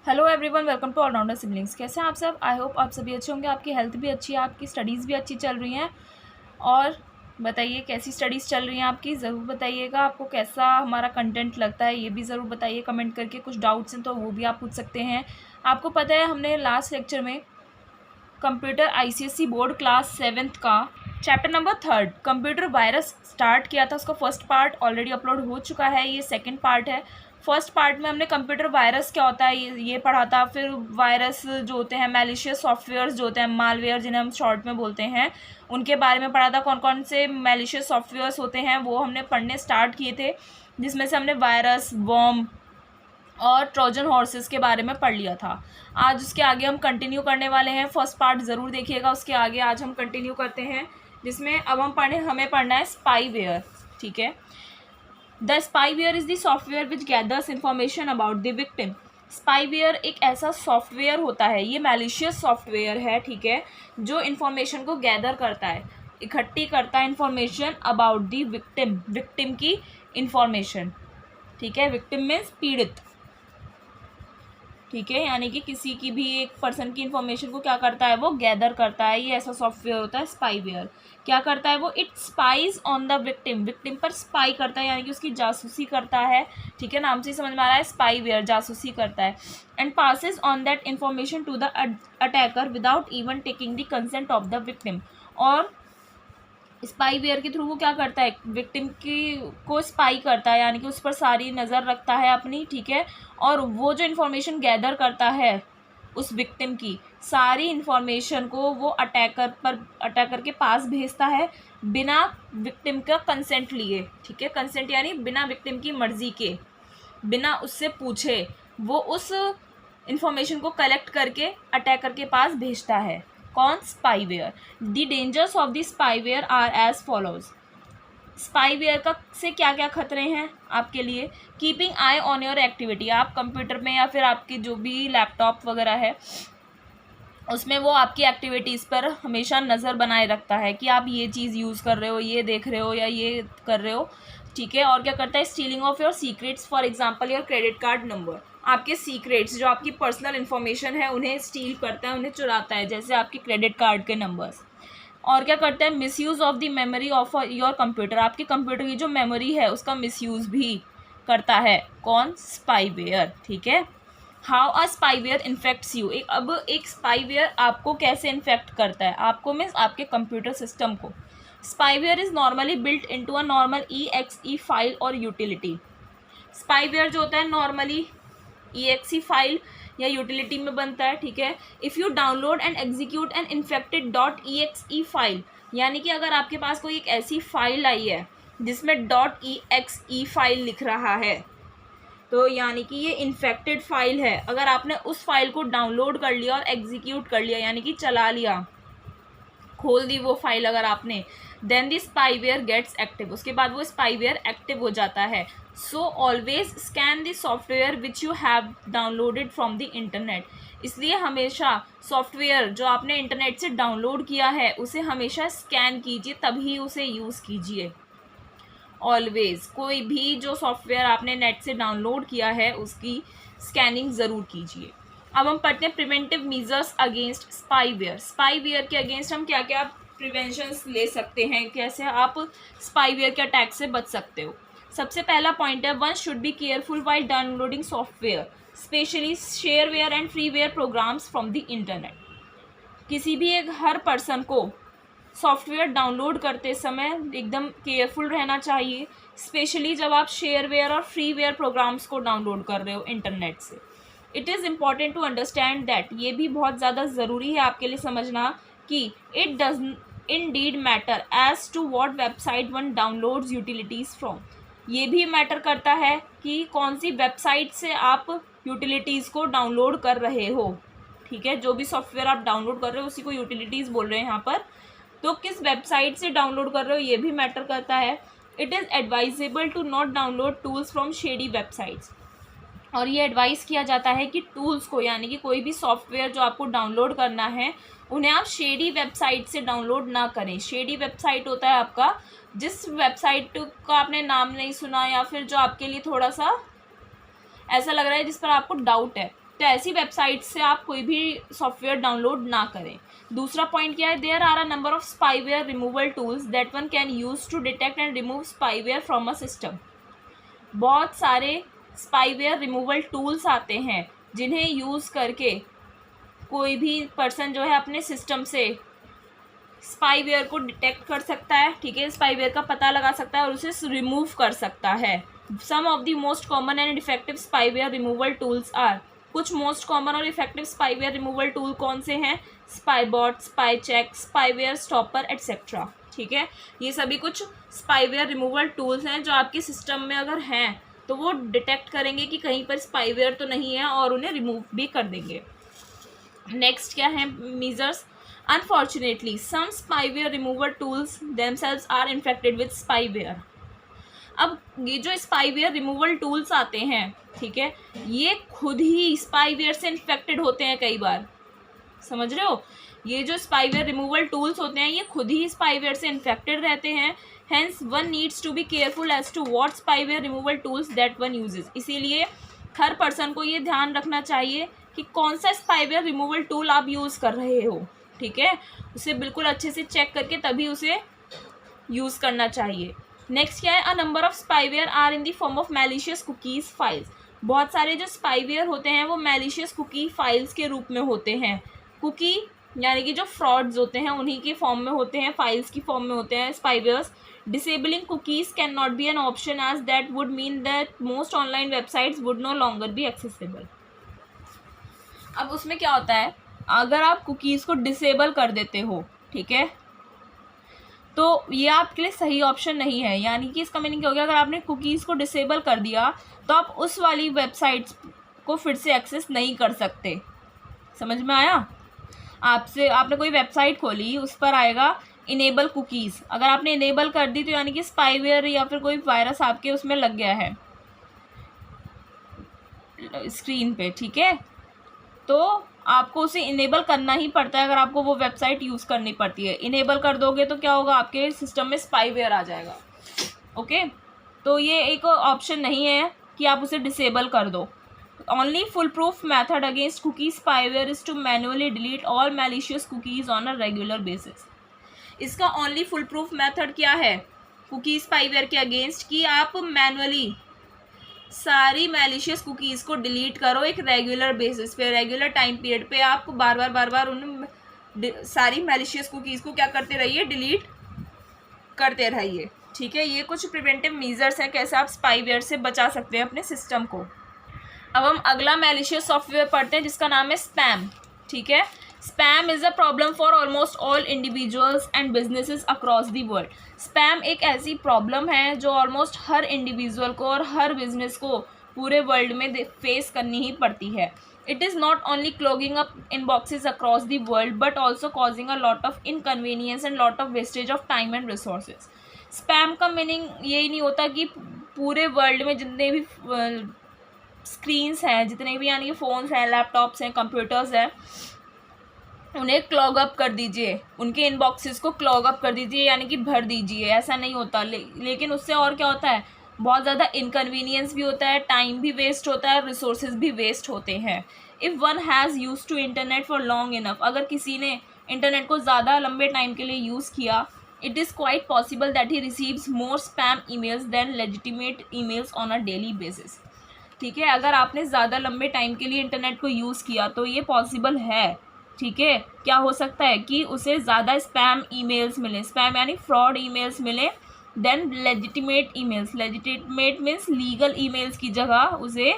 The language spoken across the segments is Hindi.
Hello everyone, welcome to all rounder siblings. कैसे हैं आप सब? आई होप आप सभी अच्छे होंगे, आपकी हेल्थ भी अच्छी है, आपकी स्टडीज़ भी अच्छी चल रही हैं। और बताइए कैसी स्टडीज़ चल रही हैं आपकी, ज़रूर बताइएगा। आपको कैसा हमारा कंटेंट लगता है ये भी ज़रूर बताइए कमेंट करके। कुछ डाउट्स हैं तो वो भी आप पूछ सकते हैं। आपको पता है हमने लास्ट लेक्चर में computer ICSE board class 7th का chapter number 3 computer virus start किया था। उसका फर्स्ट पार्ट ऑलरेडी अपलोड हो चुका है, ये सेकंड पार्ट है। फर्स्ट पार्ट में हमने कंप्यूटर वायरस क्या होता है ये पढ़ा था। फिर वायरस जो होते हैं, मैलिशियस सॉफ्टवेयर्स जो होते हैं, मालवेयर जिन्हें हम शॉर्ट में बोलते हैं, उनके बारे में पढ़ा था। कौन कौन से मैलिशियस सॉफ्टवेयर्स होते हैं वो हमने पढ़ने स्टार्ट किए थे, जिसमें से हमने वायरस, वर्म और ट्रोजन हॉर्सेस के बारे में पढ़ लिया था। आज उसके आगे हम कंटिन्यू करने वाले हैं। फर्स्ट पार्ट ज़रूर देखिएगा, उसके आगे आज हम कंटिन्यू करते हैं, जिसमें अब हमें पढ़ना है स्पाईवेयर। ठीक है। The spyware is the software which gathers information about the victim. Spyware एक ऐसा सॉफ्टवेयर होता है, ये मैलिशियस सॉफ्टवेयर है, ठीक है, जो इन्फॉर्मेशन को गैदर करता है, इकट्ठी करता है information about the victim, victim की इन्फॉर्मेशन। ठीक है, विक्टिम मीन्स पीड़ित। ठीक है, यानी कि किसी की भी एक पर्सन की इन्फॉर्मेशन को क्या करता है, वो गैदर करता है। ये ऐसा सॉफ्टवेयर होता है स्पाईवेयर। क्या करता है वो? It spies on the victim, victim पर स्पाई करता है, यानी कि उसकी जासूसी करता है। ठीक है, नाम से ही समझ में आ रहा है, स्पाईवेयर जासूसी करता है। And passes on that information to the attacker without even taking the consent of the victim. और स्पाईवेयर के थ्रू वो क्या करता है, विक्टिम की को स्पाई करता है, यानी कि उस पर सारी नज़र रखता है अपनी। ठीक है, और वो जो इन्फॉर्मेशन गैदर करता है उस विक्टिम की सारी इन्फॉर्मेशन को वो अटैकर के पास भेजता है, बिना विक्टिम का कंसेंट लिए। ठीक है, कंसेंट यानी बिना विक्टिम की मर्ज़ी के, बिना उससे पूछे वो उस इन्फॉर्मेशन को कलेक्ट करके अटैकर के पास भेजता है। कौन? Spyware. The dangers of the spyware are as follows. Spyware का से क्या क्या खतरे हैं आपके लिए? Keeping eye on your activity. आप कंप्यूटर में या फिर आपकी जो भी लैपटॉप वगैरह है उसमें वो आपकी एक्टिविटीज़ पर हमेशा नज़र बनाए रखता है कि आप ये चीज़ यूज़ कर रहे हो, ये देख रहे हो या ये कर रहे हो। ठीक है, और क्या करता है? Stealing of your secrets, for example your credit card number. आपके सीक्रेट्स जो आपकी पर्सनल इन्फॉर्मेशन है उन्हें स्टील करता है, उन्हें चुराता है, जैसे आपके क्रेडिट कार्ड के नंबर्स। और क्या करता है? Misuse of the memory of your computer. आपके कंप्यूटर की जो मेमोरी है उसका मिसयूज़ भी करता है। कौन? स्पाईवेयर। ठीक है। How a spyware infects you. अब एक स्पाईवेयर आपको कैसे इन्फेक्ट करता है? आपको मीन्स आपके कंप्यूटर सिस्टम को। Spyware is normally built into a normal EXE file और यूटिलिटी। स्पाईवेयर जो होता है नॉर्मली EXE फाइल या यूटिलिटी में बनता है। ठीक है। If you download and execute an infected .exe file, यानी कि अगर आपके पास कोई एक ऐसी फाइल आई है जिसमें .exe फाइल लिख रहा है, तो यानी कि ये इन्फेक्टेड फाइल है। अगर आपने उस फाइल को डाउनलोड कर लिया और एग्जीक्यूट कर लिया, यानी कि चला लिया, खोल दी वो फाइल अगर आपने, then the spyware gets active. उसके बाद वो स्पाईवेयर एक्टिव हो जाता है। So always scan the software which you have downloaded from the internet. इसलिए हमेशा सॉफ्टवेयर जो आपने इंटरनेट से डाउनलोड किया है उसे हमेशा स्कैन कीजिए, तभी उसे यूज़ कीजिए। ऑलवेज कोई भी जो सॉफ्टवेयर आपने नेट से डाउनलोड किया है उसकी स्कैनिंग ज़रूर कीजिए। अब हम पढ़ते हैं preventive measures against spyware. Spyware के अगेंस्ट हम क्या क्या प्रिवेंशंस ले सकते हैं, कैसे आप स्पाईवेयर के अटैक से बच सकते हो। सबसे पहला पॉइंट है, one should be careful while downloading software, specially shareware and freeware programmes from the internet. किसी भी एक हर पर्सन को सॉफ्टवेयर डाउनलोड करते समय एकदम केयरफुल रहना चाहिए, स्पेशली जब आप शेयरवेयर और फ्रीवेयर प्रोग्राम्स को डाउनलोड कर रहे हो इंटरनेट से। It is important to understand that, ये भी बहुत ज़्यादा ज़रूरी है आपके लिए समझना कि it does indeed matter as to what website one downloads utilities from. ये भी मैटर करता है कि कौन सी वेबसाइट से आप यूटिलिटीज़ को डाउनलोड कर रहे हो। ठीक है, जो भी सॉफ्टवेयर आप डाउनलोड कर रहे हो उसी को यूटिलिटीज़ बोल रहे हैं यहाँ पर। तो किस वेबसाइट से डाउनलोड कर रहे हो ये भी मैटर करता है। It is advisable to not download tools from shady websites. और ये एडवाइस किया जाता है कि टूल्स को, यानी कि कोई भी सॉफ्टवेयर जो आपको डाउनलोड करना है उन्हें आप शेडी वेबसाइट से डाउनलोड ना करें। शेडी वेबसाइट होता है आपका जिस वेबसाइट का आपने नाम नहीं सुना या फिर जो आपके लिए थोड़ा सा ऐसा लग रहा है जिस पर आपको डाउट है, तो ऐसी वेबसाइट से आप कोई भी सॉफ्टवेयर डाउनलोड ना करें। दूसरा पॉइंट क्या है, there are a number of spyware removal tools that one can use to detect and remove spyware from a system. बहुत सारे स्पाईवेयर रिमूवल टूल्स आते हैं जिन्हें यूज़ करके कोई भी पर्सन जो है अपने सिस्टम से स्पाईवेयर को डिटेक्ट कर सकता है, ठीक है, स्पाईवेयर का पता लगा सकता है और उसे रिमूव कर सकता है। Some of the most common and effective spyware removal tools are, कुछ मोस्ट कॉमन और इफेक्टिव स्पाईवेयर रिमूवल टूल कौन से हैं, Spybot, spy check, spyware stopper etcetera, ठीक है। ये सभी कुछ स्पाईवेयर रिमूवल टूल्स हैं जो आपके सिस्टम में अगर हैं तो वो डिटेक्ट करेंगे कि कहीं पर स्पाईवेयर तो नहीं है और उन्हें रिमूव भी कर देंगे। नेक्स्ट क्या है, measures. Unfortunately some spyware removal tools themselves are infected with spyware. अब ये जो स्पाईवेयर रिमूवल टूल्स आते हैं, ठीक है, ये खुद ही स्पाईवेयर से इन्फेक्टेड होते हैं कई बार, समझ रहे हो। ये जो स्पाईवेयर रिमूवल टूल्स होते हैं ये खुद ही स्पाईवेयर से इन्फेक्टेड रहते हैं। Hence one needs to be careful as to what spyware removal tools that one uses. इसीलिए हर पर्सन को ये ध्यान रखना चाहिए कि कौन सा स्पाईवेयर रिमूवल टूल आप यूज़ कर रहे हो, ठीक है, उसे बिल्कुल अच्छे से चेक करके तभी उसे यूज़ करना चाहिए। नेक्स्ट क्या है, a number of spyware are in the form of malicious cookies files. बहुत सारे जो स्पाईवेयर होते हैं वो मैलिशियस कुकी फाइल्स के रूप में होते हैं। कुकी यानी कि जो फ्रॉड्स होते हैं उन्हीं के फॉर्म में होते हैं, फाइल्स की फॉर्म में होते हैं spywares. Disabling cookies can not be an option as that would mean that most online websites would no longer be accessible. अब उसमें क्या होता है, अगर आप कुकीज़ को डिसेबल कर देते हो, ठीक है, तो ये आपके लिए सही ऑप्शन नहीं है। यानी कि इसका मीनिंग क्या हो गया, अगर आपने कुकीज़ को डिसेबल कर दिया तो आप उस वाली वेबसाइट्स को फिर से एक्सेस नहीं कर सकते। समझ में आया। आपने कोई वेबसाइट खोली, उस पर आएगा इनेबल कुकीज़, अगर आपने इनेबल कर दी तो यानी कि स्पाईवेयर या फिर कोई वायरस आपके उसमें लग गया है स्क्रीन पे, ठीक है, तो आपको उसे इनेबल करना ही पड़ता है अगर आपको वो वेबसाइट यूज़ करनी पड़ती है। इनेबल कर दोगे तो क्या होगा, आपके सिस्टम में स्पाईवेयर आ जाएगा। ओके, तो ये एक ऑप्शन नहीं है कि आप उसे डिसेबल कर दो। Only full proof method against cookie spyware is to manually delete all malicious cookies on a regular basis. इसका ओनली फुल प्रूफ मैथड क्या है कुकी स्पाईवेयर के अगेंस्ट, कि आप मैनुअली सारी मैलिशियस कुकीज़ को डिलीट करो एक रेगुलर बेसिस पे, रेगुलर टाइम पीरियड पे आप बार बार उन सारी मैलिशियस कुकीज़ को क्या करते रहिए, डिलीट करते रहिए, ठीक है। ये कुछ प्रिवेंटिव मेजर्स हैं कैसे आप स्पाईवेयर से बचा सकते हैं अपने सिस्टम को। अब हम अगला मैलिशियस सॉफ्टवेयर पढ़ते हैं जिसका नाम है स्पैम, ठीक है। Spam is a problem for almost all individuals and businesses across the world. Spam एक ऐसी प्रॉब्लम है जो ऑलमोस्ट हर इंडिविजुअल को और हर बिजनेस को पूरे वर्ल्ड में फेस करनी ही पड़ती है। It is not only clogging up inboxes across the world but also causing a lot of inconvenience and lot of wastage of time and resources. Spam का मीनिंग यही नहीं होता कि पूरे वर्ल्ड में जितने भी स्क्रीन्स हैं, जितने भी यानी कि फ़ोन्स हैं, लैपटॉप्स हैं, कंप्यूटर्स हैं, उन्हें क्लॉग अप कर दीजिए, उनके इनबॉक्सेस को क्लॉग अप कर दीजिए यानी कि भर दीजिए। ऐसा नहीं होता, लेकिन उससे और क्या होता है, बहुत ज़्यादा इनकन्वीनियंस भी होता है, टाइम भी वेस्ट होता है, रिसोर्सेज भी वेस्ट होते हैं। If one has use to internet for long enough, अगर किसी ने इंटरनेट को ज़्यादा लंबे टाइम के लिए यूज़ किया, it is quite possible that he receives more spam emails than legitimate emails on a daily basis, ठीक है। अगर आपने ज़्यादा लंबे टाइम के लिए इंटरनेट को यूज़ किया तो ये पॉसिबल है, ठीक है। क्या हो सकता है कि उसे ज़्यादा स्पैम ईमेल्स मिले, स्पैम यानी फ्रॉड ईमेल्स मिले, then legitimate emails, legitimate means legal emails की जगह उसे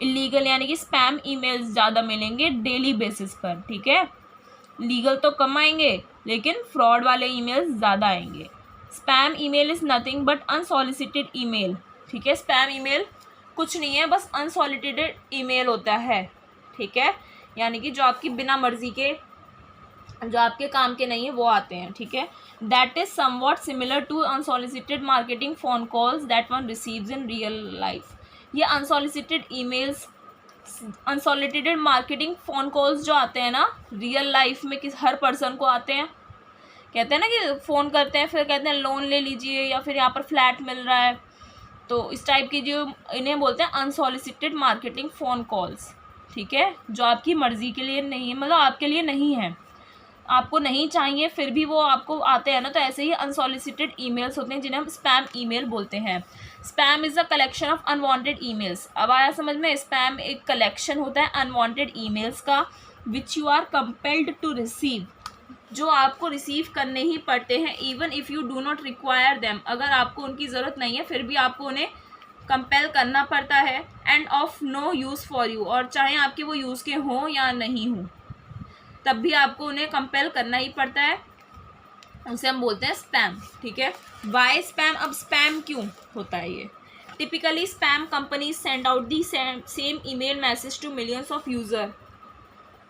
इलीगल यानी कि स्पैम ईमेल्स ज़्यादा मिलेंगे डेली बेसिस पर, ठीक है। लीगल तो कम आएंगे लेकिन फ्रॉड वाले ईमेल्स ज़्यादा आएंगे। Spam email is nothing but unsolicited email, ठीक है। स्पैम ईमेल कुछ नहीं है, बस अनसॉलिसिटेड ईमेल होता है, ठीक है, यानी कि जो आपकी बिना मर्जी के, जो आपके काम के नहीं है वो आते हैं, ठीक है। That is somewhat similar to unsolicited marketing phone calls that one receives in real life. ये unsolicited emails, unsolicited marketing phone calls जो आते हैं ना रियल लाइफ में किस हर पर्सन को आते हैं, कहते हैं ना कि फ़ोन करते हैं फिर कहते हैं लोन ले लीजिए या फिर यहाँ पर फ्लैट मिल रहा है, तो इस टाइप की जो इन्हें बोलते हैं अनसॉलिसिटेड मार्केटिंग फ़ोन कॉल्स, ठीक है, जो आपकी मर्ज़ी के लिए नहीं है, मतलब आपके लिए नहीं है, आपको नहीं चाहिए, फिर भी वो आपको आते हैं ना, तो ऐसे ही अनसॉलिसिटेड ईमेल्स होते हैं जिन्हें हम स्पैम ईमेल बोलते हैं। Spam is a collection of unwanted emails. अब आया समझ में, स्पैम एक कलेक्शन होता है अनवांटेड ईमेल्स का, which you are compelled to receive, जो आपको रिसीव करने ही पड़ते हैं, even if you do not require them, अगर आपको उनकी ज़रूरत नहीं है फिर भी आपको उन्हें कंपेल करना पड़ता है, and of no use for you, और चाहे आपके वो यूज़ के हों या नहीं हों तब भी आपको उन्हें कंपेल करना ही पड़ता है, उसे हम बोलते हैं स्पैम। ठीक है, वाई स्पैम, अब स्पैम क्यों होता है ये? Typically spam companies send out the same email message to millions of user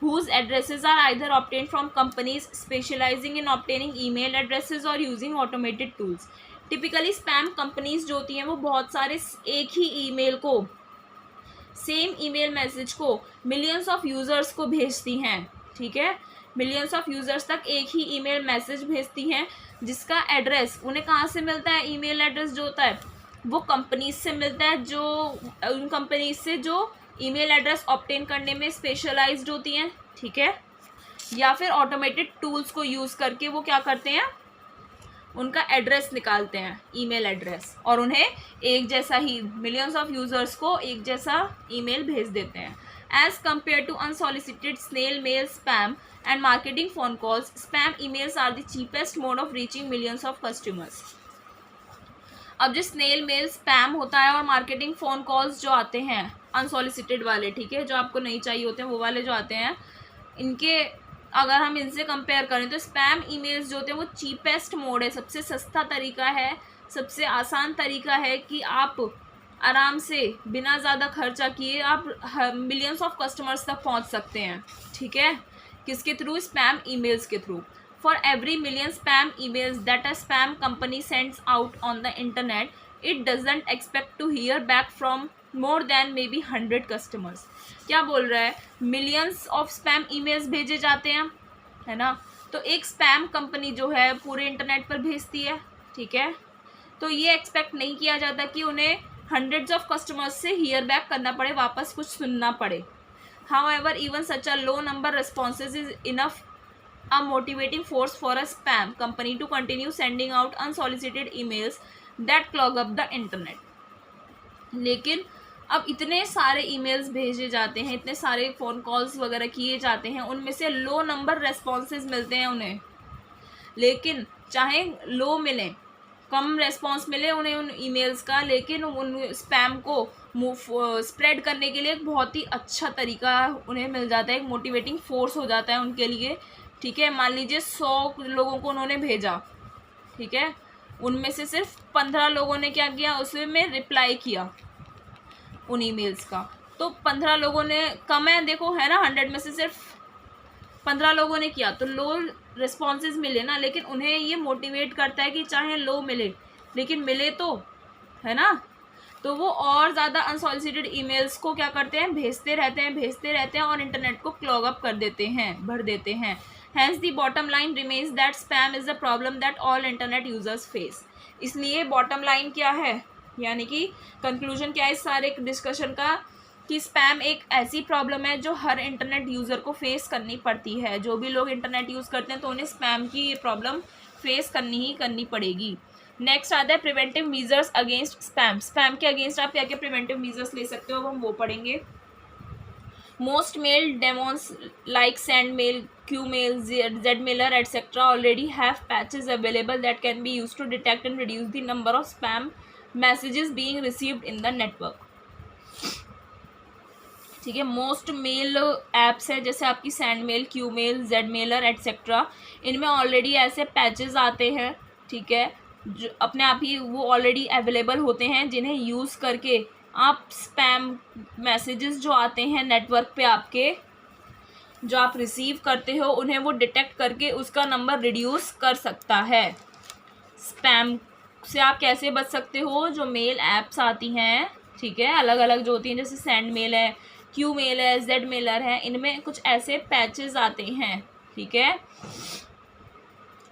whose addresses are either obtained from companies specializing in obtaining email addresses or using automated tools। Typically spam companies जो होती हैं वो बहुत सारे एक ही ईमेल को, सेम ईमेल मैसेज को मिलियंस ऑफ यूज़र्स को भेजती हैं। ठीक है, मिलियंस ऑफ यूज़र्स तक एक ही ईमेल मैसेज भेजती हैं, जिसका एड्रेस उन्हें कहाँ से मिलता है? ईमेल एड्रेस जो होता है वो कंपनीज से मिलता है, जो उन कंपनीज से जो ईमेल एड्रेस ऑब्टेन करने में स्पेशलाइज्ड होती हैं। ठीक है, या फिर ऑटोमेटेड टूल्स को यूज़ करके वो क्या करते हैं, उनका एड्रेस निकालते हैं, ईमेल एड्रेस, और उन्हें एक जैसा ही, मिलियंस ऑफ यूज़र्स को एक जैसा ईमेल भेज देते हैं। As compare to unsolicited snail mail spam and marketing phone calls, spam emails are the cheapest mode of reaching millions of customers. अब जो स्नेल मेल स्पैम होता है और मार्केटिंग फ़ोन कॉल्स जो आते हैं अनसॉलिसिटेड वाले, ठीक है, जो आपको नहीं चाहिए होते हैं वो वाले जो आते हैं, इनके अगर हम इनसे कंपेयर करें तो स्पैम ईमेल्स जो होते हैं वो चीपेस्ट मोड है, सबसे सस्ता तरीका है, सबसे आसान तरीका है कि आप आराम से बिना ज़्यादा खर्चा किए आप मिलियंस ऑफ कस्टमर्स तक पहुंच सकते हैं। ठीक है, किसके थ्रू? स्पैम ईमेल्स के through. For every million spam emails that a spam company sends out on the internet, it doesn't expect to hear back from more than maybe 100 customers। क्या बोल रहा है? मिलियंस ऑफ स्पैम ईमेल्स भेजे जाते हैं, है ना, तो एक स्पैम कंपनी जो है पूरे इंटरनेट पर भेजती है। ठीक है, तो ये एक्सपेक्ट नहीं किया जाता कि उन्हें हंड्रेड्स ऑफ कस्टमर्स से हियर बैक करना पड़े, वापस कुछ सुनना पड़े। However, even such a low number responses is enough a motivating force for a spam company to continue sending out unsolicited emails that clog up the internet। लेकिन अब इतने सारे ईमेल्स भेजे जाते हैं, इतने सारे फ़ोन कॉल्स वगैरह किए जाते हैं, उनमें से लो नंबर रेस्पॉन्सेज मिलते हैं उन्हें। लेकिन चाहे लो मिले, कम रेस्पॉन्स मिले उन्हें उन ईमेल्स का, लेकिन उन स्पैम को स्प्रेड करने के लिए एक बहुत ही अच्छा तरीका उन्हें मिल जाता है, एक मोटिवेटिंग फोर्स हो जाता है उनके लिए। ठीक है, मान लीजिए 100 लोगों को उन्होंने भेजा, ठीक है, उनमें से सिर्फ 15 लोगों ने क्या किया, उसमें रिप्लाई किया उन ईमेल्स का, तो 15 लोगों ने, कम है देखो, है ना, 100 में से सिर्फ 15 लोगों ने किया, तो लो रिस्पॉन्सेज मिले ना, लेकिन उन्हें ये मोटिवेट करता है कि चाहे लो मिले लेकिन मिले तो, है ना, तो वो और ज़्यादा अनसॉलिसिटेड ईमेल्स को क्या करते हैं, भेजते रहते हैं और इंटरनेट को क्लॉग अप कर देते हैं, भर देते हैं। Hence the bottom line remains that spam is a problem that all internet users face। इसलिए बॉटम लाइन क्या है, यानी कि कंक्लूजन क्या है इस सारे डिस्कशन का, कि स्पैम एक ऐसी प्रॉब्लम है जो हर इंटरनेट यूज़र को फेस करनी पड़ती है। जो भी लोग इंटरनेट यूज़ करते हैं तो उन्हें स्पैम की ये प्रॉब्लम फेस करनी पड़ेगी। नेक्स्ट आता है preventive measures against spam. Spam के अगेंस्ट आप क्या क्या प्रिवेंटिव मीजर्स ले सकते हो, अब हम वो पढ़ेंगे। Most mail demons like Sendmail, Qmail, Zmailer, etc. already have patches available that can be used to detect and reduce the number of spam messages being received in the network। ठीक है, मोस्ट मेल ऐप्स है जैसे आपकी Sendmail, Qmail, Zmailer, etc. इनमें ऑलरेडी ऐसे पैचेस आते हैं, ठीक है, जो अपने आप ही वो ऑलरेडी अवेलेबल होते हैं, जिन्हें यूज़ करके आप स्पैम मैसेजेस जो आते हैं नेटवर्क पे आपके, जो आप रिसीव करते हो, उन्हें वो डिटेक्ट करके उसका नंबर रिड्यूस कर सकता है। स्पैम से आप कैसे बच सकते हो, जो मेल ऐप्स आती हैं, ठीक है, अलग अलग जो होती हैं, जैसे Sendmail है, Qmail है, Zmailer है, इनमें कुछ ऐसे पैचेस आते हैं, ठीक है,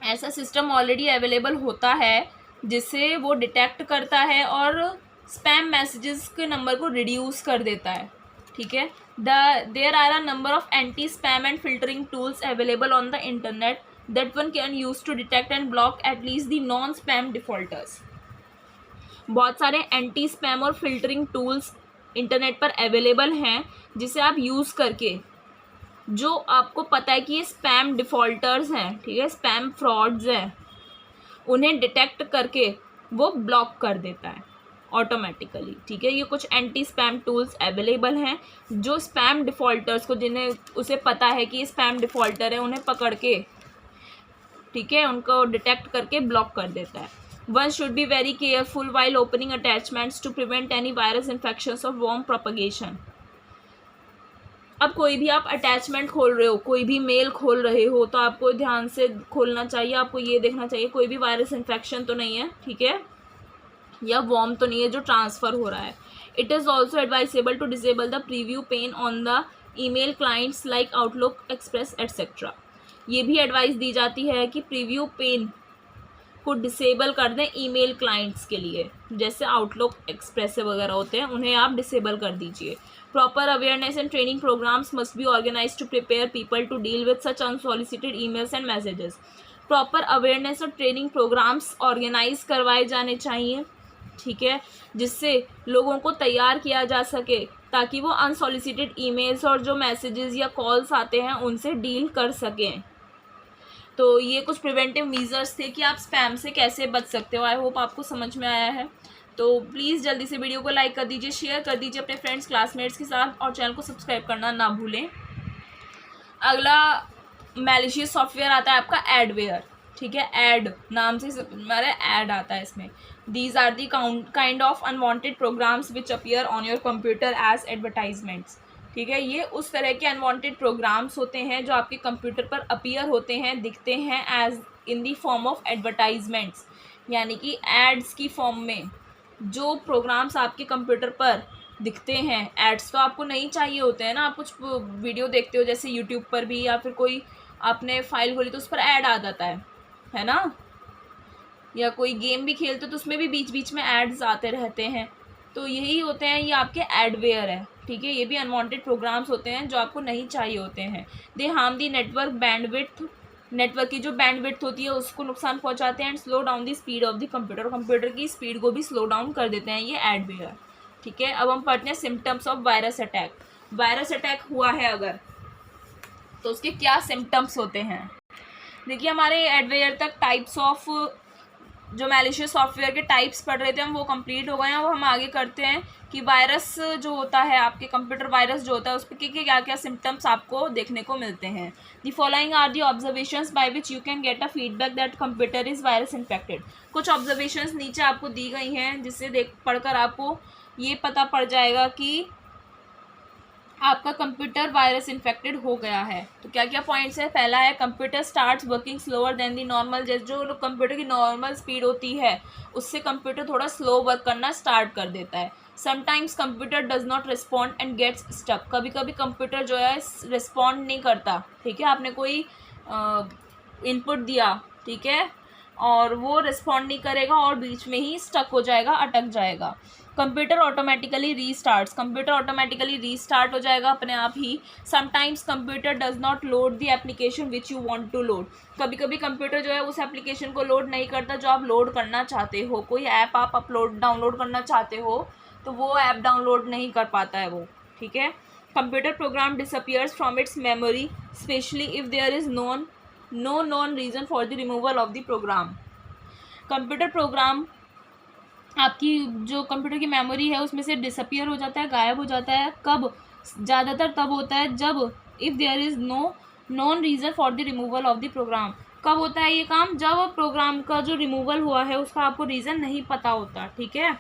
ऐसा सिस्टम ऑलरेडी अवेलेबल होता है जिससे वो डिटेक्ट करता है और स्पैम मैसेजेस के नंबर को रिड्यूस कर देता है। ठीक है, There are a number of anti-spam and filtering tools available on the internet that one can use to detect and block at least the non-spam defaulters. बहुत सारे एंटी स्पैम और फिल्टरिंग टूल्स इंटरनेट पर अवेलेबल हैं जिसे आप यूज़ करके, जो आपको पता है कि ये स्पैम डिफ़ॉल्टर्स हैं, ठीक है, स्पैम फ्रॉड्स हैं, उन्हें डिटेक्ट करके वो ब्लॉक कर देता है ऑटोमेटिकली, ठीक है। ये कुछ एंटी स्पैम टूल्स अवेलेबल हैं जो स्पैम डिफ़ॉल्टर्स को, जिन्हें उसे पता है कि ये स्पैम डिफ़ॉल्टर है, उन्हें पकड़ के, ठीक है, उनको डिटेक्ट करके ब्लॉक कर देता है। One should be very careful while opening attachments to prevent any virus infections of worm propagation. अब कोई भी आप अटैचमेंट खोल रहे हो, कोई भी मेल खोल रहे हो, तो आपको ध्यान से खोलना चाहिए, आपको ये देखना चाहिए कोई भी वायरस इन्फेक्शन तो नहीं है, ठीक है, या वर्म तो नहीं है जो ट्रांसफ़र हो रहा है। It is also advisable to disable the preview pane on the email clients like Outlook, Express etcetera. ये भी एडवाइस दी जाती है कि प्रीव्यू पेन को डिसेबल कर दें ईमेल क्लाइंट्स के लिए, जैसे आउटलुक, एक्सप्रेस वगैरह होते हैं, उन्हें आप डिसेबल कर दीजिए। Proper awareness and training programmes must be organise to prepare people to deal with such unsolicited emails and messages. Proper awareness और ट्रेनिंग प्रोग्राम्स ऑर्गेनाइज करवाए जाने चाहिए, ठीक है, जिससे लोगों को तैयार किया जा सके ताकि वो अनसॉलिसिटेड ईमेल्स और जो मैसेजेस या कॉल्स आते हैं उनसे डील कर सकें। तो ये कुछ प्रिवेंटिव मीज़र्स थे कि आप स्पैम से कैसे बच सकते हो। आई होप आपको समझ में आया है। तो प्लीज़ जल्दी से वीडियो को लाइक कर दीजिए, शेयर कर दीजिए अपने फ्रेंड्स, क्लासमेट्स के साथ, और चैनल को सब्सक्राइब करना ना भूलें। अगला मैलिशियस सॉफ्टवेयर आता है आपका एडवेयर, ठीक है, ऐड नाम से हमारा ऐड आता है इसमें। These are the kind of unwanted programs which appear on your computer as advertisements, ठीक है। ये उस तरह के अनवांटेड प्रोग्राम्स होते हैं जो आपके कंप्यूटर पर अपीयर होते हैं, दिखते हैं as in the form of advertisements, यानी कि एड्स की फॉर्म में जो प्रोग्राम्स आपके कंप्यूटर पर दिखते हैं। एड्स तो आपको नहीं चाहिए होते हैं ना, आप कुछ वीडियो देखते हो जैसे यूट्यूब पर भी, या फिर कोई आपने फाइल खोली तो उस पर ऐड आ जाता है ना, या कोई गेम भी खेलते हो तो उसमें भी बीच बीच में एड्स आते रहते हैं। तो यही होते हैं, ये आपके एडवेयर है, ठीक है। ये भी अनवांटेड प्रोग्राम्स होते हैं जो आपको नहीं चाहिए होते हैं। They harm the network bandwidth, network की जो बैंडविड्थ होती है उसको नुकसान पहुंचाते हैं, and slow down the speed of the computer, computer की स्पीड को भी स्लो डाउन कर देते हैं ये एडवेयर, ठीक है। अब हम पढ़ते हैं symptoms of virus attack. Virus attack हुआ है अगर, तो उसके क्या सिम्टम्स होते हैं। देखिए हमारे एडवेयर तक टाइप्स ऑफ जो मैलिशियस सॉफ्टवेयर के टाइप्स पढ़ रहे थे हम, वो कंप्लीट हो गए हैं। वो हम आगे करते हैं कि वायरस जो होता है, आपके कंप्यूटर वायरस जो होता है, उस पर क्या क्या सिम्टम्स आपको देखने को मिलते हैं। The following are the observations by which you can get a feedback that computer is virus infected. कुछ ऑब्जर्वेशंस नीचे आपको दी गई हैं जिससे पढ़कर आपको ये पता पड़ जाएगा कि आपका कंप्यूटर वायरस इन्फेक्टेड हो गया है। तो क्या क्या पॉइंट्स है। पहला है computer starts working slower then the normal, जैसे जो कंप्यूटर की नॉर्मल स्पीड होती है उससे कंप्यूटर थोड़ा स्लो वर्क करना स्टार्ट कर देता है। Sometimes computer does not respond and gets stuck, कभी कभी कंप्यूटर जो है रिस्पॉन्ड नहीं करता, ठीक है। आपने कोई इनपुट दिया, ठीक है, और वो रिस्पॉन्ड नहीं करेगा और बीच में ही स्टक हो जाएगा, अटक जाएगा। Computer automatically restarts, computer automatically restart हो जाएगा अपने आप ही। Sometimes computer does not load the application which you want to load, कभी कभी कंप्यूटर जो है उस एप्लीकेशन को लोड नहीं करता जो आप लोड करना चाहते हो। कोई ऐप आप डाउनलोड करना चाहते हो तो वो ऐप डाउनलोड नहीं कर पाता है वो, ठीक है। Computer program disappears from its memory especially if there is no non reason for the removal of the program. Computer program आपकी जो कंप्यूटर की मेमोरी है उसमें से डिसअपियर हो जाता है, गायब हो जाता है। कब? ज़्यादातर तब होता है जब if there is no non reason for the removal of the program. कब होता है ये काम? जब प्रोग्राम का जो रिमूवल हुआ है उसका आपको रीज़न नहीं पता होता, ठीक है।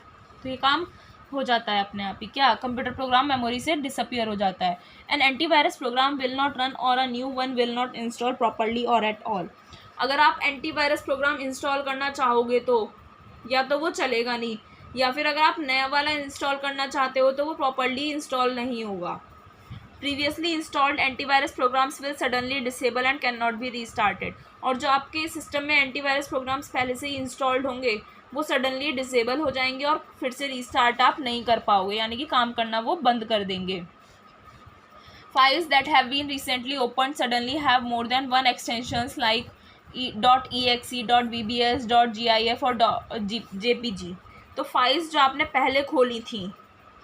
तो ये काम हो जाता है अपने आप ही, क्या कंप्यूटर प्रोग्राम मेमोरी से डिसअपियर हो जाता है। An antivirus program will not run or a new one will not install properly or at all. अगर आप एंटीवायरस प्रोग्राम इंस्टॉल करना चाहोगे तो या तो वो चलेगा नहीं, या फिर अगर आप नया वाला इंस्टॉल करना चाहते हो तो वो प्रॉपर्ली इंस्टॉल नहीं होगा। Previously installed antivirus programs will suddenly disable and can not be restarted. और जो आपके सिस्टम में एंटीवायरस प्रोग्राम्स पहले से ही इंस्टॉल्ड होंगे वो सडनली डिसेबल हो जाएंगे और फिर से रीस्टार्ट आप नहीं कर पाओगे, यानी कि काम करना वो बंद कर देंगे। Files that have been recently opened suddenly have more than one extensions like .exe, .bbs, .gif और .jpg. तो फाइल्स जो आपने पहले खोली थी,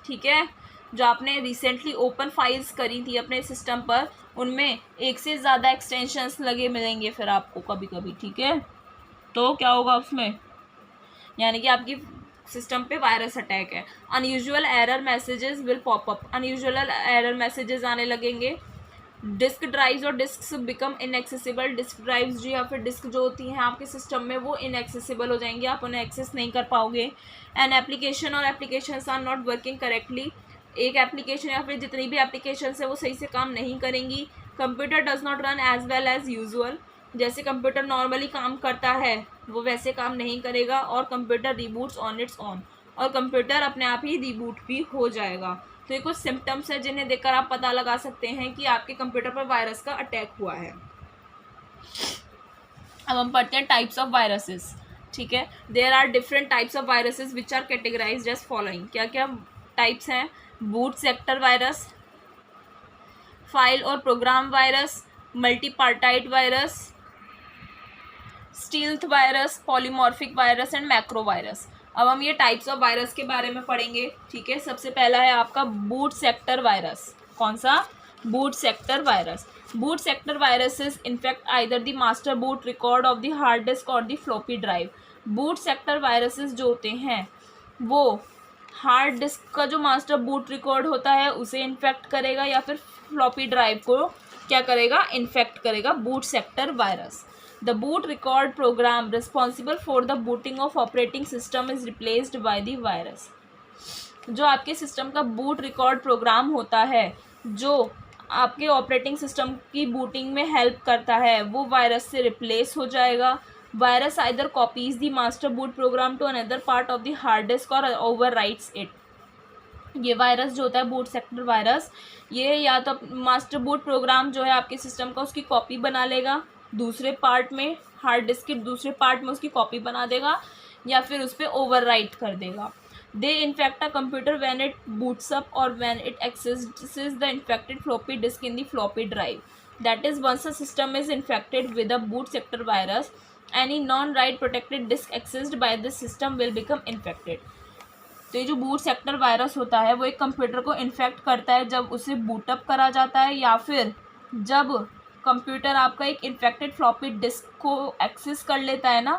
ठीक है, जो आपने रिसेंटली ओपन फाइल्स करी थी अपने सिस्टम पर, उनमें एक से ज़्यादा एक्सटेंशंस लगे मिलेंगे फिर आपको कभी कभी, ठीक है। तो क्या होगा उसमें, यानी कि आपकी सिस्टम पे वायरस अटैक है। Unusual error messages will pop up, unusual error messages आने लगेंगे। डिस्क ड्राइव्स और disks become inaccessible, disk drives जो या फिर डिस्क जो होती हैं आपके सिस्टम में वो इनएक्सेसिबल हो जाएंगी, आप उन्हें एक्सेस नहीं कर पाओगे। एंड एप्लीकेशन और applications are not working correctly, एक एप्लीकेशन या फिर जितनी भी एप्लीकेशंस है वो सही से काम नहीं करेंगी। Computer does not run as well as usual, जैसे कंप्यूटर नॉर्मली काम करता है वो वैसे काम नहीं करेगा। और computer reboots on its own, और कंप्यूटर अपने आप ही रिबूट भी हो जाएगा। तो ये कुछ सिम्टम्स है जिन्हें देखकर आप पता लगा सकते हैं कि आपके कंप्यूटर पर वायरस का अटैक हुआ है। अब हम पढ़ते हैं टाइप्स ऑफ वायरसेस, ठीक है। There are different types of viruses which are categorized as following. क्या क्या टाइप्स हैं? बूट सेक्टर वायरस, फाइल और program virus, multipartite virus, stealth virus, polymorphic virus and macro virus. अब हम ये टाइप्स ऑफ वायरस के बारे में पढ़ेंगे, ठीक है। सबसे पहला है आपका बूट सेक्टर वायरस। कौन सा? Boot sector virus. Boot sector viruses infect either the master boot record of the hard disk or the floppy drive. Boot sector viruses जो होते हैं वो हार्ड डिस्क का जो मास्टर बूट रिकॉर्ड होता है उसे इन्फेक्ट करेगा, या फिर फ्लॉपी ड्राइव को क्या करेगा? इन्फेक्ट करेगा। Boot sector virus. The boot record program responsible for the booting of operating system is replaced by the virus. जो आपके सिस्टम का बूट रिकॉर्ड प्रोग्राम होता है, जो आपके ऑपरेटिंग सिस्टम की बूटिंग में हेल्प करता है, वो वायरस से रिप्लेस हो जाएगा। Virus either copies the master boot program to another part of the hard disk और ओवरराइट्स इट। ये वायरस जो होता है बूट सेक्टर वायरस, ये या तो मास्टर बूट प्रोग्राम जो है आपके सिस्टम का उसकी कॉपी बना लेगा, दूसरे पार्ट में हार्ड डिस्क के दूसरे पार्ट में उसकी कॉपी बना देगा, या फिर उस पर ओवरराइट कर देगा। They infect a computer when it boots up or when it accesses the infected floppy disk in the floppy drive. That is once a system is infected with a boot sector virus, any non write protected disk accessed by this system will become infected. तो ये जो बूट सेक्टर वायरस होता है वो एक कंप्यूटर को इन्फेक्ट करता है जब उसे बूटअप करा जाता है, या फिर जब कंप्यूटर आपका एक इन्फेक्टेड फ्लॉपी डिस्क को एक्सेस कर लेता है ना,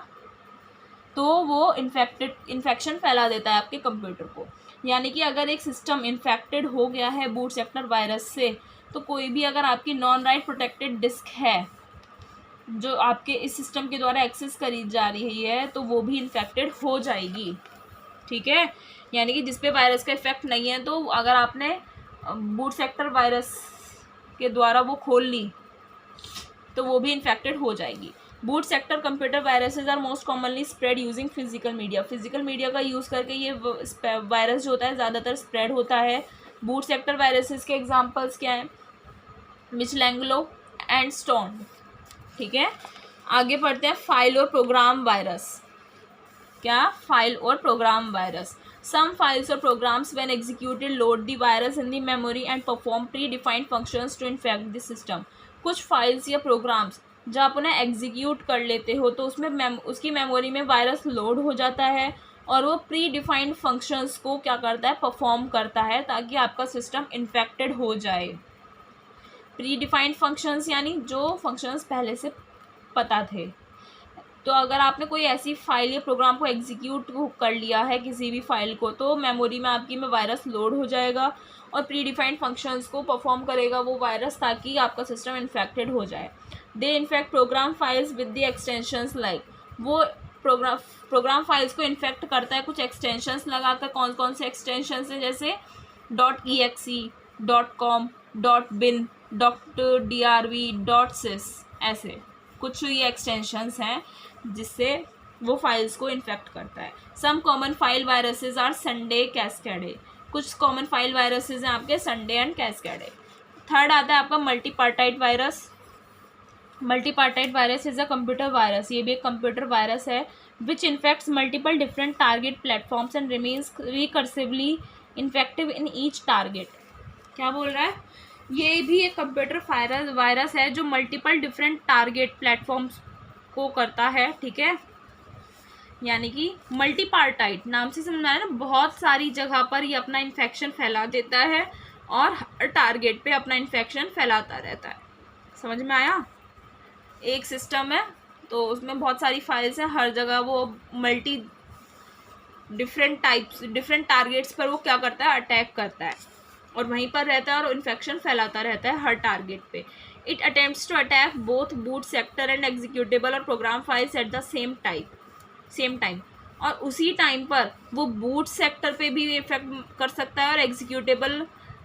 तो वो इन्फेक्शन फैला देता है आपके कंप्यूटर को। यानी कि अगर एक सिस्टम इन्फेक्टेड हो गया है बूट सेक्टर वायरस से, तो कोई भी अगर आपकी नॉन राइट प्रोटेक्टेड डिस्क है जो आपके इस सिस्टम के द्वारा एक्सेस करी जा रही है, तो वो भी इन्फेक्टेड हो जाएगी, ठीक है। यानी कि जिस पे वायरस का इफेक्ट नहीं है, तो अगर आपने बूट सेक्टर वायरस के द्वारा वो खोल ली तो वो भी इन्फेक्टेड हो जाएगी। Boot sector computer viruses are most commonly spread using physical media. Physical media का यूज़ करके ये वायरस जो होता है ज़्यादातर स्प्रेड होता है। बूट सेक्टर वायरसेस के एग्जांपल्स क्या हैं? मिचेलेंगलो एंड स्टोन, ठीक है। आगे पढ़ते हैं फाइल और प्रोग्राम वायरस। क्या? फाइल और program virus. Some files or programs when executed load the virus in the memory and perform predefined functions to infect the system. कुछ फाइल्स या प्रोग्राम्स जब आप उन्हें एग्जीक्यूट कर लेते हो तो उसमें उसकी मेमोरी में वायरस लोड हो जाता है और वो प्री डिफाइंड फंक्शंस को क्या करता है? परफॉर्म करता है, ताकि आपका सिस्टम इन्फेक्टेड हो जाए। प्री डिफाइंड फंक्शंस यानी जो फंक्शंस पहले से पता थे। तो अगर आपने कोई ऐसी फाइल या प्रोग्राम को एग्जीक्यूट कर लिया है किसी भी फाइल को, तो मेमोरी में आपकी में वायरस लोड हो जाएगा और प्री डिफाइंड फंक्शंस को परफॉर्म करेगा वो वायरस, ताकि आपका सिस्टम इन्फेक्टेड हो जाए। They infect program files with the extensions like, वो प्रोग्राम फाइल्स को इन्फेक्ट करता है कुछ एक्सटेंशंस लगाकर। कौन कौन से एक्सटेंशंस हैं? जैसे .exe, .com, .bin, .drv, .sys, ऐसे कुछ ये एक्सटेंशंस हैं जिससे वो फाइल्स को इन्फेक्ट करता है। Some common file viruses are Sunday, Cascade. कुछ कॉमन फाइल वायरसेस हैं आपके संडे एंड कैस्केडे। थर्ड आता है आपका multipartite virus. Multipartite virus is a computer virus, ये भी एक कंप्यूटर वायरस है which infects multiple different target platforms and remains recursively infective in each target. क्या बोल रहा है? ये भी एक कंप्यूटर वायरस है जो मल्टीपल डिफरेंट टारगेट प्लेटफॉर्म्स को करता है, ठीक है, यानी कि मल्टीपार्टाइट, नाम से समझ आया ना, बहुत सारी जगह पर ये अपना इन्फेक्शन फैला देता है और हर टारगेट पे अपना इन्फेक्शन फैलाता रहता है। समझ में आया? एक सिस्टम है तो उसमें बहुत सारी फाइल्स हैं, हर जगह वो मल्टी डिफरेंट टारगेट्स पर वो क्या करता है, अटैक करता है और वहीं पर रहता है और इन्फेक्शन फैलाता रहता है हर टारगेट पे। It attempts to attack both boot sector and executable or program files at the same time, और उसी टाइम पर वो बूट सेक्टर पे भी इफेक्ट कर सकता है और एग्जीक्यूटेबल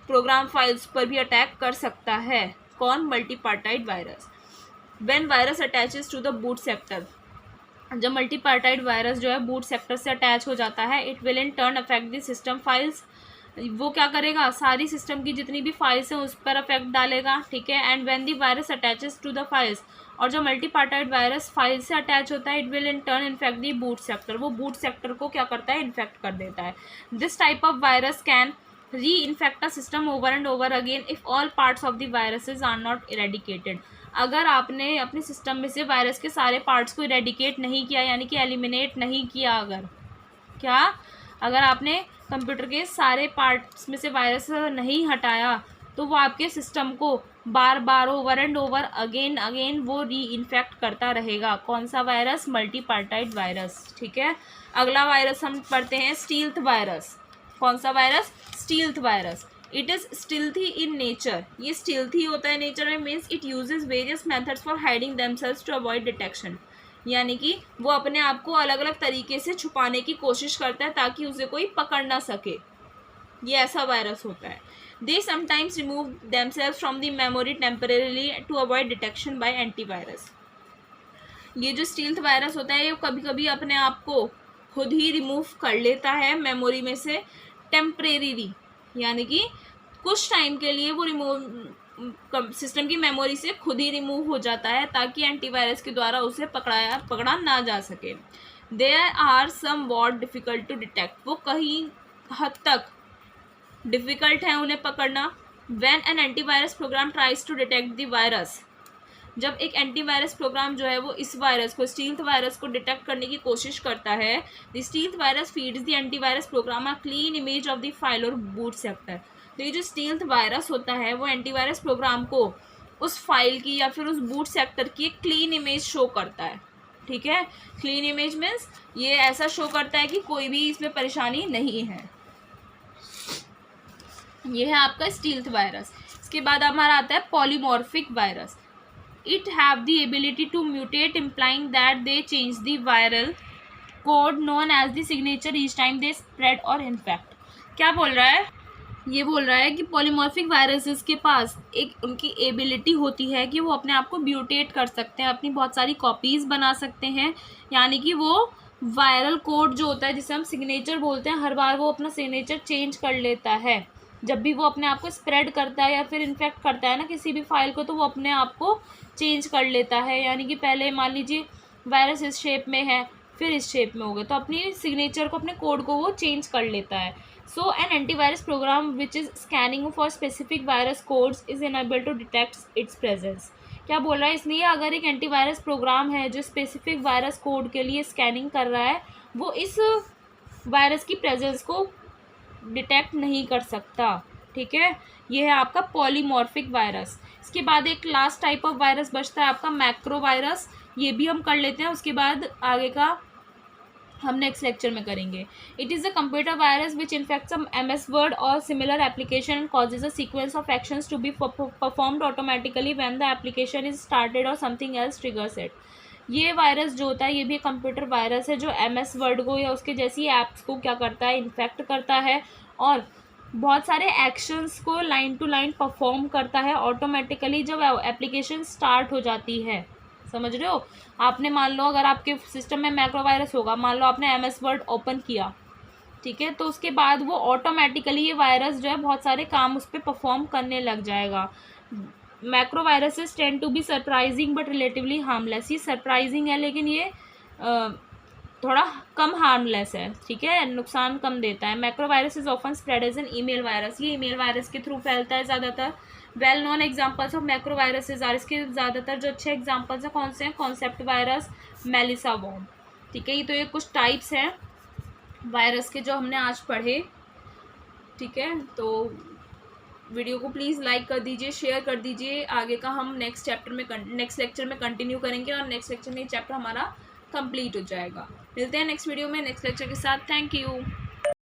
प्रोग्राम फाइल्स पर भी अटैक कर सकता है। कौन? Multipartite virus. When virus attaches to the boot sector, जब मल्टीपार्टाइट वायरस जो है बूट सेक्टर से अटैच हो जाता है, it will in turn affect the system files, वो क्या करेगा, सारी सिस्टम की जितनी भी फाइल्स हैं उस पर अफेक्ट डालेगा, ठीक है। And when the virus attaches to the files, और जब मल्टीपार्टाइट वायरस फाइल से अटैच होता है, it will in turn infect the boot sector, वो बूट सेक्टर को क्या करता है, इन्फेक्ट कर देता है। This type of virus can reinfect a system over and over again if all parts of the viruses are not eradicated. अगर आपने अपने सिस्टम में से वायरस के सारे पार्ट्स को इरेडिकेट नहीं किया, यानी कि एलिमिनेट नहीं किया, अगर आपने कंप्यूटर के सारे पार्ट्स में से वायरस नहीं हटाया, तो वो आपके सिस्टम को बार बार ओवर एंड ओवर अगेन वो री इन्फेक्ट करता रहेगा। कौन सा वायरस? मल्टीपार्टाइट वायरस, ठीक है। अगला वायरस हम पढ़ते हैं स्टील्थ वायरस। कौन सा virus? Stealth virus. It is stealthy in nature, ये स्टिल्थी होता है नेचर में, means it uses various methods for hiding themselves to avoid detection, यानी कि वो अपने आप को अलग अलग तरीके से छुपाने की कोशिश करता है ताकि उसे कोई पकड़ ना सके। ये ऐसा वायरस होता है। They sometimes remove themselves from the memory temporarily to avoid detection by antivirus. ये जो स्टील्थ वायरस होता है ये कभी कभी अपने आप को खुद ही रिमूव कर लेता है मेमोरी में से टेम्परेरीली, यानी कि कुछ टाइम के लिए वो सिस्टम की मेमोरी से खुद ही रिमूव हो जाता है ताकि एंटीवायरस के द्वारा उसे पकड़ा ना जा सके। There are somewhat difficult to detect, वो कहीं हद तक डिफ़िकल्ट है उन्हें पकड़ना। When an antivirus program tries to detect the virus, जब एक एंटीवायरस प्रोग्राम जो है वो इस वायरस को, स्टील्थ वायरस को डिटेक्ट करने की कोशिश करता है, the stealth virus feeds the antivirus program a clean image of the file और बूट सेक्टर। तो ये जो स्टील्थ वायरस होता है वो एंटीवायरस प्रोग्राम को उस फाइल की या फिर उस बूट सेक्टर की एक क्लीन इमेज शो करता है, ठीक है। क्लीन इमेज मीन्स ये ऐसा शो करता है कि कोई भी इसमें परेशानी नहीं है। ये है आपका स्टील्थ वायरस। इसके बाद हमारा आता है polymorphic virus. It have the ability to mutate, implying that they change the viral code known as the signature each time they spread or infect। क्या बोल रहा है? ये बोल रहा है कि पॉलीमॉर्फिक वायरसेस के पास एक उनकी एबिलिटी होती है कि वो अपने आप को म्यूटेट कर सकते हैं, अपनी बहुत सारी कॉपीज़ बना सकते हैं, यानी कि वो वायरल कोड जो होता है जिसे हम सिग्नेचर बोलते हैं, हर बार वो अपना सिग्नेचर चेंज कर लेता है जब भी वो अपने आप को स्प्रेड करता है या फिर इन्फेक्ट करता है ना किसी भी फाइल को, तो वो अपने आप को चेंज कर लेता है। यानी कि पहले मान लीजिए वायरस इस शेप में है, फिर इस शेप में हो गया, तो अपनी सिग्नेचर को, अपने कोड को वो चेंज कर लेता है। So an antivirus program which is scanning for specific virus codes is enable to detect its presence. क्या बोल रहा है? इसलिए अगर एक एंटीवायरस प्रोग्राम है जो स्पेसिफिक वायरस कोड के लिए स्कैनिंग कर रहा है, वो इस वायरस की प्रेजेंस को डिटेक्ट नहीं कर सकता, ठीक है। ये है आपका पॉलीमॉर्फिक वायरस। इसके बाद एक लास्ट टाइप ऑफ वायरस बचता है आपका मैक्रो वायरस, ये भी हम कर लेते हैं, उसके बाद आगे का हम नेक्स्ट लेक्चर में करेंगे। It is a computer virus which infects MS word or similar application and causes a sequence of actions to be performed automatically when the application is started or something else triggers it. ये वायरस जो होता है ये भी कंप्यूटर वायरस है जो MS वर्ड को या उसके जैसी ऐप्स को क्या करता है, इन्फेक्ट करता है और बहुत सारे एक्शंस को लाइन टू लाइन परफॉर्म करता है ऑटोमेटिकली जब एप्लीकेशन स्टार्ट हो जाती है। समझ रहे हो? आपने मान लो अगर आपके सिस्टम में मैक्रो वायरस होगा, मान लो आपने MS वर्ड ओपन किया, ठीक है, तो उसके बाद वो ऑटोमेटिकली ये वायरस जो है बहुत सारे काम उस पर परफॉर्म करने लग जाएगा। Macro viruses tend to be surprising but relatively harmless. ये सरप्राइजिंग है लेकिन ये थोड़ा कम हार्मलेस है, ठीक है, नुकसान कम देता है। Macro virus is often spread as an email virus. ये ईमेल वायरस के थ्रू फैलता है ज़्यादातर। Well known examples of macro viruses are, इसके ज़्यादातर जो अच्छे एग्जाम्पल्स हैं कौन से हैं? Concept virus, Melissa worm. ठीक है, ये कुछ टाइप्स हैं वायरस के जो हमने आज पढ़े। ठीक है, तो वीडियो को प्लीज़ लाइक कर दीजिए, शेयर कर दीजिए। आगे का हम नेक्स्ट लेक्चर में कंटिन्यू करेंगे और नेक्स्ट लेक्चर में चैप्टर हमारा कंप्लीट हो जाएगा। मिलते हैं नेक्स्ट वीडियो में नेक्स्ट लेक्चर के साथ। Thank you.